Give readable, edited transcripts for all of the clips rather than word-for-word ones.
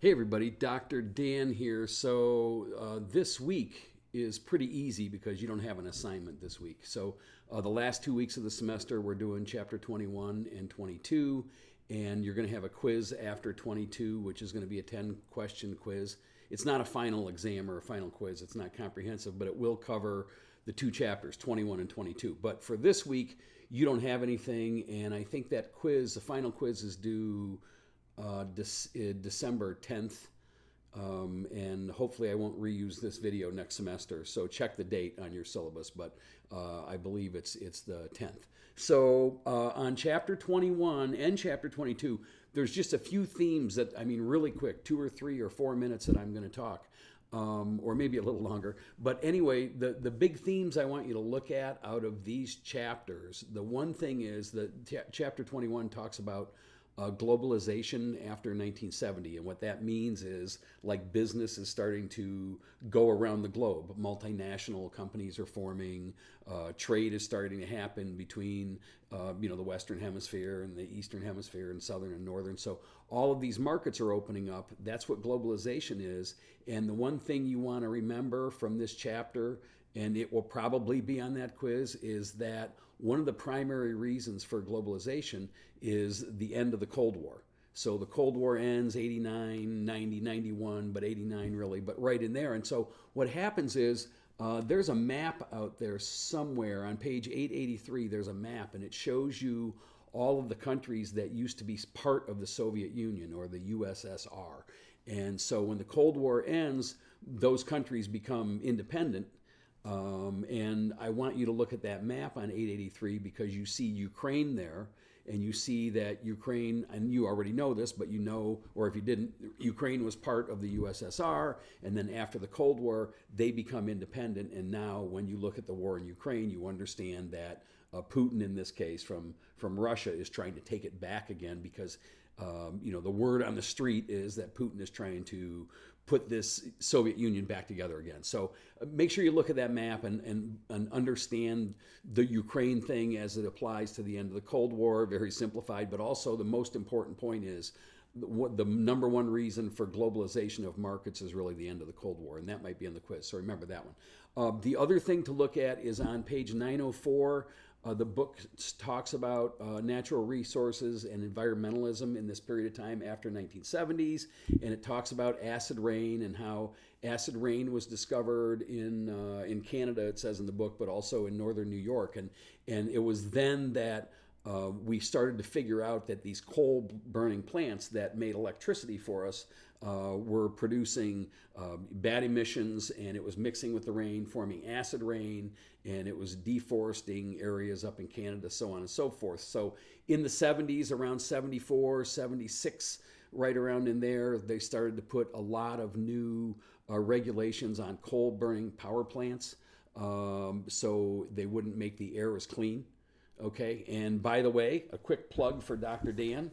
Hey everybody, Dr. Dan here. This week is pretty easy because you don't have an assignment this week. The last 2 weeks of the semester we're doing chapter 21 and 22, and you're going to have a quiz after 22, which is going to be a 10-question quiz. It's not a final exam or a final quiz. It's not comprehensive, but it will cover the two chapters, 21 and 22. But for this week, you don't have anything, and I think that quiz, the final quiz, is due December 10th, and hopefully I won't reuse this video next semester. So check the date on your syllabus, but I believe it's the 10th. On chapter 21 and chapter 22, there's just a few themes that, really quick, 2 or 3 or 4 minutes that I'm going to talk. Or maybe a little longer. But anyway, the big themes I want you to look at out of these chapters, the one thing is that chapter 21 talks about globalization after 1970. And what that means is, like, business is starting to go around the globe. Multinational companies are forming. Trade is starting to happen between the Western Hemisphere and the Eastern Hemisphere and Southern and Northern. So all of these markets are opening up. That's what globalization is. And the one thing you want to remember from this chapter, and it will probably be on that quiz, is that one of the primary reasons for globalization is the end of the Cold War. So the Cold War ends 89, 90, 91, but 89 really, but right in there. And so what happens is there's a map out there somewhere on page 883. There's a map, and it shows you all of the countries that used to be part of the Soviet Union or the USSR. And so when the Cold War ends, those countries become independent. And I want you to look at that map on 883 because you see Ukraine there, and you see that Ukraine, and you already know this, but you know, or if you didn't, Ukraine was part of the USSR, and then after the Cold War, they become independent. And now when you look at the war in Ukraine, you understand that Putin, in this case, from Russia, is trying to take it back again because the word on the street is that Putin is trying to put this Soviet Union back together again. So make sure you look at that map and understand the Ukraine thing as it applies to the end of the Cold War, very simplified, but also the most important point is the number one reason for globalization of markets is really the end of the Cold War, and that might be in the quiz, so remember that one. The other thing to look at is on page 904. The book talks about natural resources and environmentalism in this period of time after 1970s, and it talks about acid rain and how acid rain was discovered in Canada, it says in the book, but also in northern New York, and it was then that we started to figure out that these coal-burning plants that made electricity for us were producing bad emissions, and it was mixing with the rain, forming acid rain, and it was deforesting areas up in Canada, so on and so forth. So in the 70s, around 74, 76, right around in there, they started to put a lot of new regulations on coal-burning power plants, so they wouldn't make the air as clean. Okay, and by the way, a quick plug for Dr. Dan.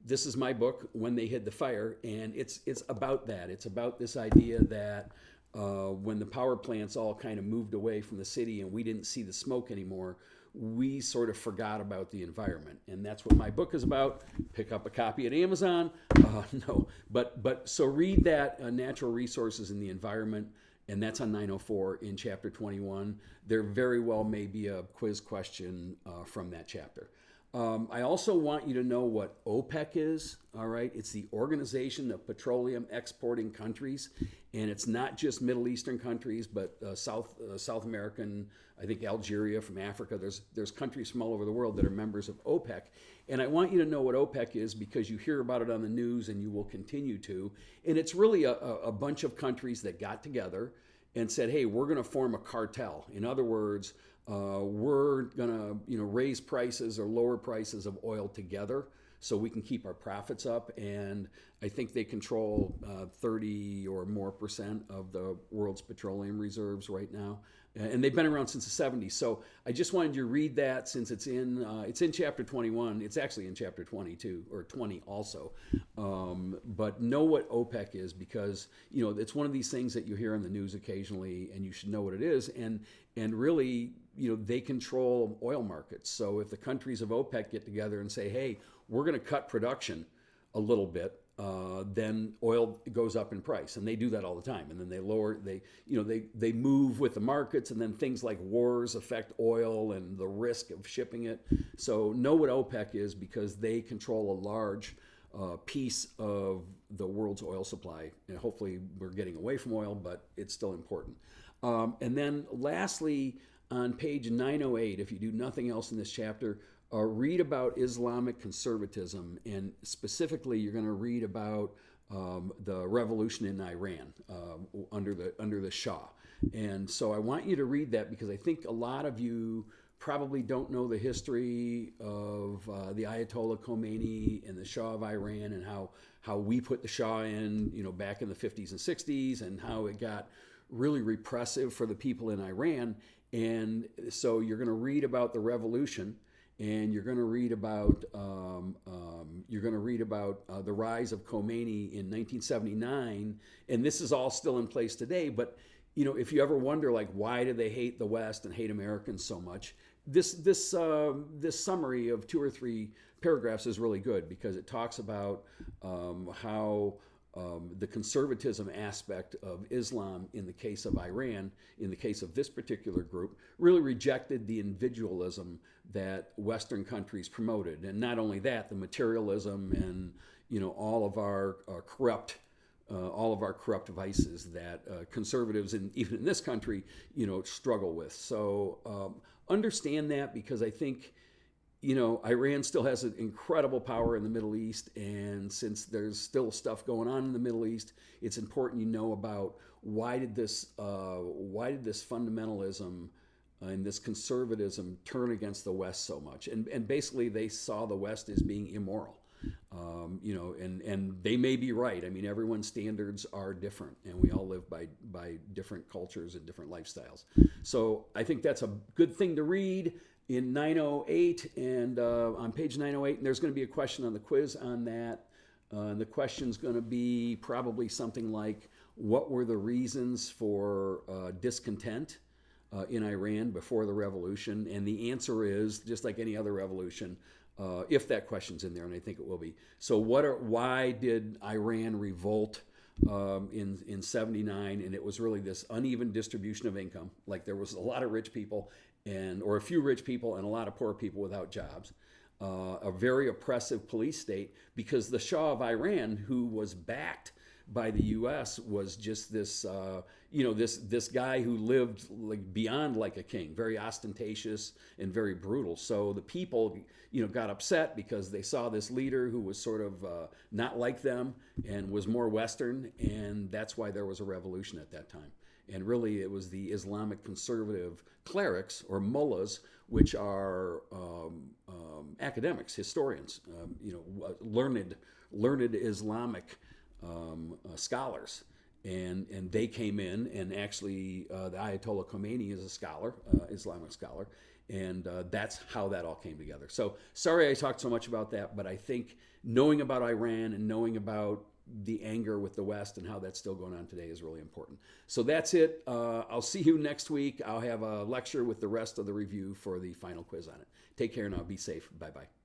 This is my book, When They Hid the Fire, and it's about that. It's about this idea that when the power plants all kind of moved away from the city and we didn't see the smoke anymore, we sort of forgot about the environment, and that's what my book is about. Pick up a copy at Amazon. So read that, Natural Resources in the Environment, and that's on 904 in chapter 21. There very well may be a quiz question from that chapter. I also want you to know what OPEC is, all right? It's the Organization of Petroleum Exporting Countries, and it's not just Middle Eastern countries, but South American, I think Algeria, from Africa. There's countries from all over the world that are members of OPEC. And I want you to know what OPEC is because you hear about it on the news and you will continue to. And it's really a bunch of countries that got together and said, hey, we're going to form a cartel. In other words, we're going to raise prices or lower prices of oil together so we can keep our profits up. And I think they control 30 or more percent of the world's petroleum reserves right now. And they've been around since the 70s. So I just wanted you to read that since it's in chapter 21. It's actually in chapter 22 or 20 also. But know what OPEC is because, it's one of these things that you hear on the news occasionally and you should know what it is. And really, they control oil markets. So if the countries of OPEC get together and say, hey, we're going to cut production a little bit, then oil goes up in price, and they do that all the time. And then they lower, they move with the markets, and then things like wars affect oil and the risk of shipping it. So know what OPEC is, because they control a large piece of the world's oil supply. And hopefully we're getting away from oil, but it's still important. And then lastly, on page 908, if you do nothing else in this chapter, read about Islamic conservatism, and specifically you're going to read about the revolution in Iran under the Shah. And so I want you to read that, because I think a lot of you probably don't know the history of the Ayatollah Khomeini and the Shah of Iran, and how we put the Shah in, back in the 50s and 60s, and how it got really repressive for the people in Iran. And so you're going to read about the revolution, and you're going to read about the rise of Khomeini in 1979, and this is all still in place today. But if you ever wonder, like, why do they hate the West and hate Americans so much, this summary of 2 or 3 paragraphs is really good, because it talks about how the conservatism aspect of Islam in the case of Iran, in the case of this particular group, really rejected the individualism that Western countries promoted. And not only that, the materialism and all of our corrupt vices that conservatives, even in this country, struggle with. So understand that, because I think Iran still has an incredible power in the Middle East, and since there's still stuff going on in the Middle East, it's important you know about why did this fundamentalism and this conservatism turn against the West so much. And basically they saw the West as being immoral. And they may be right. I mean, everyone's standards are different, and we all live by different cultures and different lifestyles. So I think that's a good thing to read in 908 and on page 908. And there's going to be a question on the quiz on that. And the question's going to be probably something like, what were the reasons for discontent in Iran before the revolution? And the answer is, just like any other revolution, if that question's in there, and I think it will be. So why did Iran revolt in 79? And it was really this uneven distribution of income. Like, there was a lot of rich people, or a few rich people, and a lot of poor people without jobs. A very oppressive police state, because the Shah of Iran, who was backed by the U.S., was just this this guy who lived like beyond like a king, very ostentatious and very brutal. So the people got upset because they saw this leader who was sort of not like them and was more Western, and that's why there was a revolution at that time. And really, it was the Islamic conservative clerics, or mullahs, which are academics, historians, learned Islamic scholars, and they came in, and actually the Ayatollah Khomeini is a scholar, Islamic scholar, and that's how that all came together. So sorry I talked so much about that, but I think knowing about Iran and knowing about the anger with the West and how that's still going on today is really important. So that's it. I'll see you next week. I'll have a lecture with the rest of the review for the final quiz on it. Take care now. Be safe. Bye-bye.